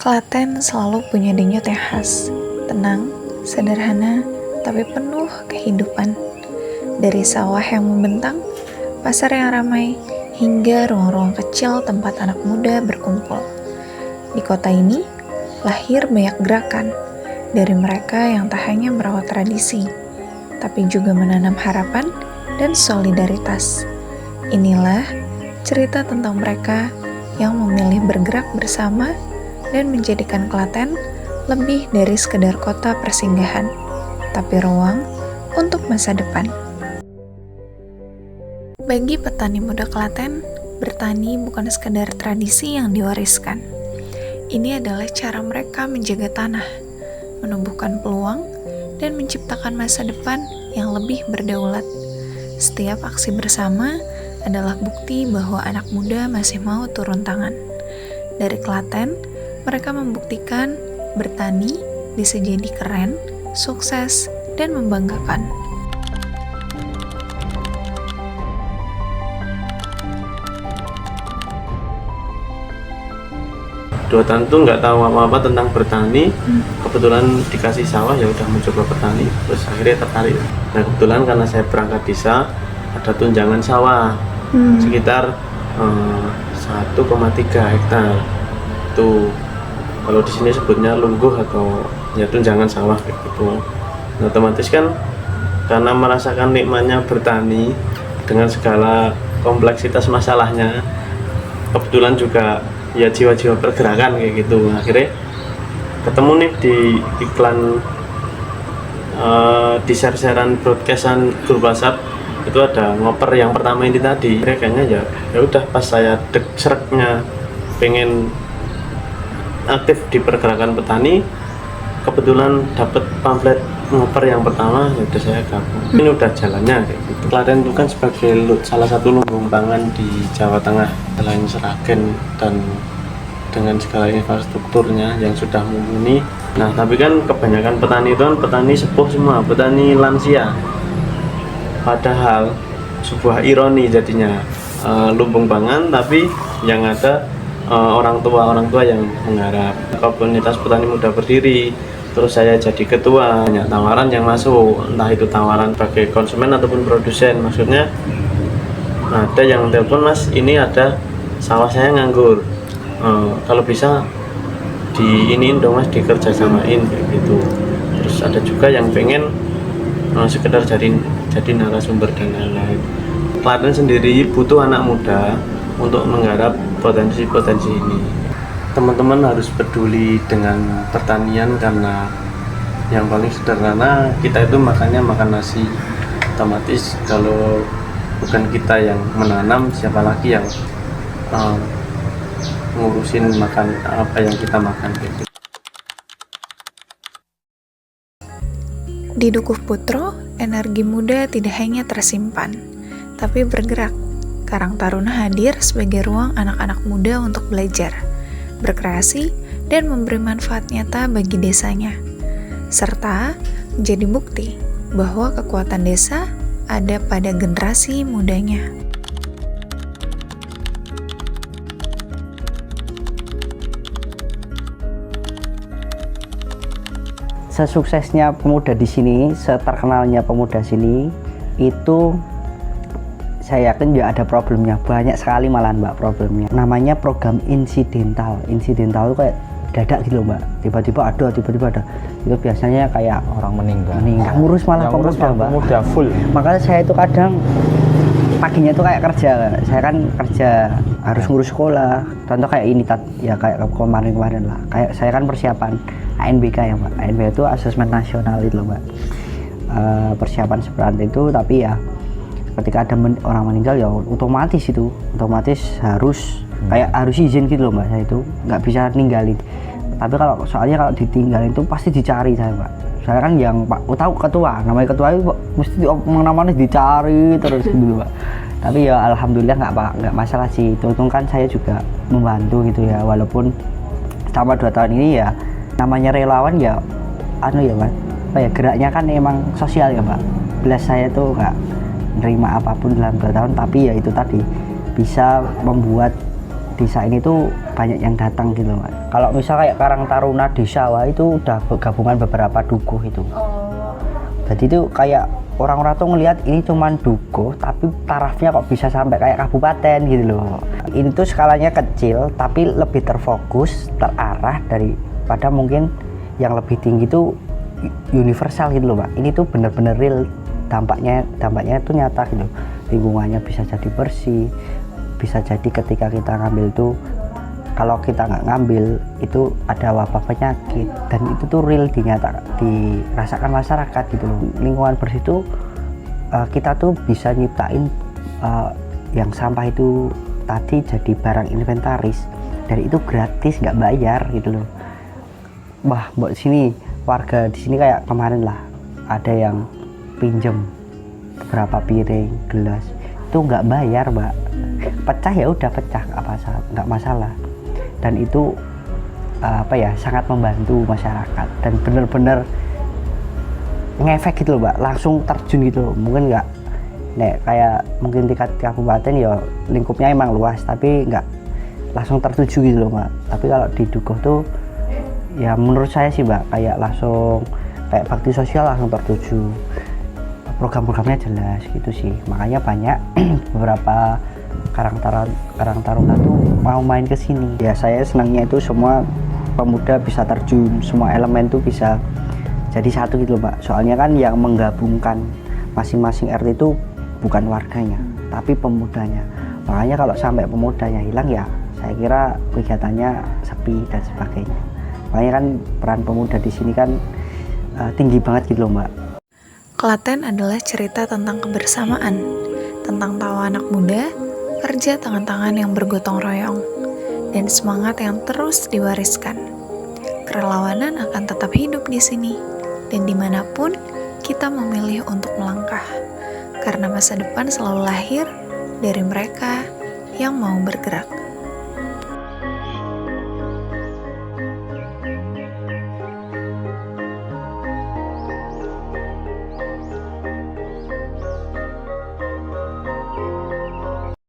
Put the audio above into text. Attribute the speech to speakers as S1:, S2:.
S1: Klaten selalu punya denyut yang khas, tenang, sederhana, tapi penuh kehidupan. Dari sawah yang membentang, pasar yang ramai, hingga ruang-ruang kecil tempat anak muda berkumpul. Di kota ini, lahir banyak gerakan dari mereka yang tak hanya merawat tradisi, tapi juga menanam harapan dan solidaritas. Inilah cerita tentang mereka yang memilih bergerak bersama dan menjadikan Klaten lebih dari sekedar kota persinggahan, tapi ruang untuk masa depan. Bagi petani muda Klaten, bertani bukan sekedar tradisi yang diwariskan. Ini adalah cara mereka menjaga tanah, menumbuhkan peluang, dan menciptakan masa depan yang lebih berdaulat. Setiap aksi bersama adalah bukti bahwa anak muda masih mau turun tangan. Dari Klaten, mereka membuktikan bertani bisa jadi keren, sukses, dan membanggakan.
S2: Dua tahun tuh nggak tahu apa-apa tentang bertani. Kebetulan dikasih sawah, ya udah mencoba bertani, terus akhirnya tertarik. Nah, kebetulan karena saya berangkat desa, ada tunjangan sawah sekitar 1,3 hektar. Itu kalau di sini sebutnya lungguh atau ya tunjangan sawah kayak gitu. Nah, otomatis kan karena merasakan nikmatnya bertani dengan segala kompleksitas masalahnya, kebetulan juga ya jiwa-jiwa pergerakan kayak gitu. Akhirnya ketemu nih di iklan di share-sharean broadcastan grup WhatsApp, itu ada ngoper yang pertama ini tadi. Kayaknya ya udah pas saya sereknya pengen aktif di pergerakan petani, kebetulan dapat pamflet ngoper yang pertama, ya udah saya gabung. Ini udah jalannya kayak gitu. Klaten itu kan sebagai salah satu lumbung pangan di Jawa Tengah selain Seragen dan dengan segala infrastrukturnya yang sudah mumpuni. Nah, tapi kan kebanyakan petani itu kan petani sepuh semua, petani lansia. Padahal sebuah ironi jadinya, lumbung pangan tapi yang ada orang tua yang menggarap. Komunitas petani muda berdiri, terus saya jadi ketua. Banyak tawaran yang masuk, entah itu tawaran sebagai konsumen ataupun produsen. Maksudnya ada yang telepon, "Mas, ini ada sawah saya nganggur, kalau bisa diiniin dong Mas, dikerjasamain," kayak gitu. Terus ada juga yang pengen sekedar jadi narasumber dan lain-lain. Klaten sendiri butuh anak muda untuk menggarap potensi-potensi ini. Teman-teman harus peduli dengan pertanian, karena yang paling sederhana kita itu makannya makan nasi. Otomatis kalau bukan kita yang menanam, siapa lagi yang ngurusin makan apa yang kita makan gitu.
S1: Di Dukuh Putro, energi muda tidak hanya tersimpan, tapi bergerak. Karang Taruna hadir sebagai ruang anak-anak muda untuk belajar, berkreasi, dan memberi manfaat nyata bagi desanya, serta menjadi bukti bahwa kekuatan desa ada pada generasi mudanya.
S3: Sesuksesnya pemuda di sini, seterkenalnya pemuda sini, itu saya yakin juga ada problemnya, banyak sekali malahan Mbak problemnya. Namanya program insidental itu kayak dadak gitu Mbak, tiba-tiba ada. Itu biasanya kayak
S4: orang meninggal
S3: ngurus malah pemuda
S4: full.
S3: Makanya saya itu kadang paginya itu kayak kerja, saya kan kerja harus ngurus sekolah, contoh kayak ini ya kayak kemarin lah, kayak saya kan persiapan ANBK ya Mbak. ANBK itu asesmen nasional itu loh Mbak. Persiapan seperti itu, tapi ya ketika ada orang meninggal ya otomatis harus kayak harus izin gitu loh Mbak. Saya itu nggak bisa ninggalin, tapi soalnya kalau ditinggalin itu pasti dicari saya Mbak. Saya kan yang tahu ketua, namanya ketua itu mesti namanya dicari terus gitu Mbak. Tapi ya alhamdulillah nggak masalah sih, itu kan saya juga membantu gitu ya, walaupun selama 2 tahun ini ya namanya relawan ya Mbak, geraknya kan emang sosial ya Mbak. Belas saya tuh nggak nerima apapun dalam 2 tahun, tapi ya itu tadi bisa membuat desa ini tuh banyak yang datang gitu Mas. Kalau misal kayak Karang Taruna Desa Wah itu udah gabungan beberapa dukuh itu. Jadi itu kayak orang-orang tuh ngelihat ini cuman dukuh tapi tarafnya kok bisa sampai kayak kabupaten gitu loh. Ini tuh skalanya kecil tapi lebih terfokus, terarah daripada mungkin yang lebih tinggi tuh universal gitu loh Pak. Ini tuh bener-bener real, dampaknya itu nyata gitu. Lingkungannya bisa jadi bersih, bisa jadi ketika kita ngambil tuh, kalau kita nggak ngambil itu ada wabah penyakit, dan itu tuh real dirasakan masyarakat gitu loh. Lingkungan bersih itu kita tuh bisa nyiptain yang sampah itu tadi jadi barang inventaris, dari itu gratis nggak bayar gitu loh. Wah, mbak sini warga di sini kayak kemarin lah ada yang pinjem beberapa piring, gelas, itu nggak bayar mbak, pecah ya udah pecah, nggak masalah. Dan itu sangat membantu masyarakat dan bener-bener ngefek gitu loh mbak, langsung terjun gitu loh. Mungkin nggak kayak mungkin tingkat kabupaten ya lingkupnya emang luas tapi nggak langsung tertuju gitu loh mbak. Tapi kalau di Dukuh tuh ya menurut saya sih mbak, kayak langsung kayak bakti sosial langsung tertuju, program-programnya jelas gitu sih. Makanya banyak beberapa Karang Taruna tuh mau main ke sini. Ya saya senangnya itu semua pemuda bisa terjun, semua elemen tuh bisa jadi satu gitu loh mbak. Soalnya kan yang menggabungkan masing-masing RT itu bukan warganya tapi pemudanya. Makanya kalau sampai pemudanya hilang ya saya kira kegiatannya sepi dan sebagainya. Makanya kan peran pemuda di sini kan tinggi banget gitu loh mbak.
S1: Klaten adalah cerita tentang kebersamaan, tentang tawa anak muda, kerja tangan-tangan yang bergotong royong, dan semangat yang terus diwariskan. Kerelawanan akan tetap hidup di sini, dan dimanapun kita memilih untuk melangkah, karena masa depan selalu lahir dari mereka yang mau bergerak.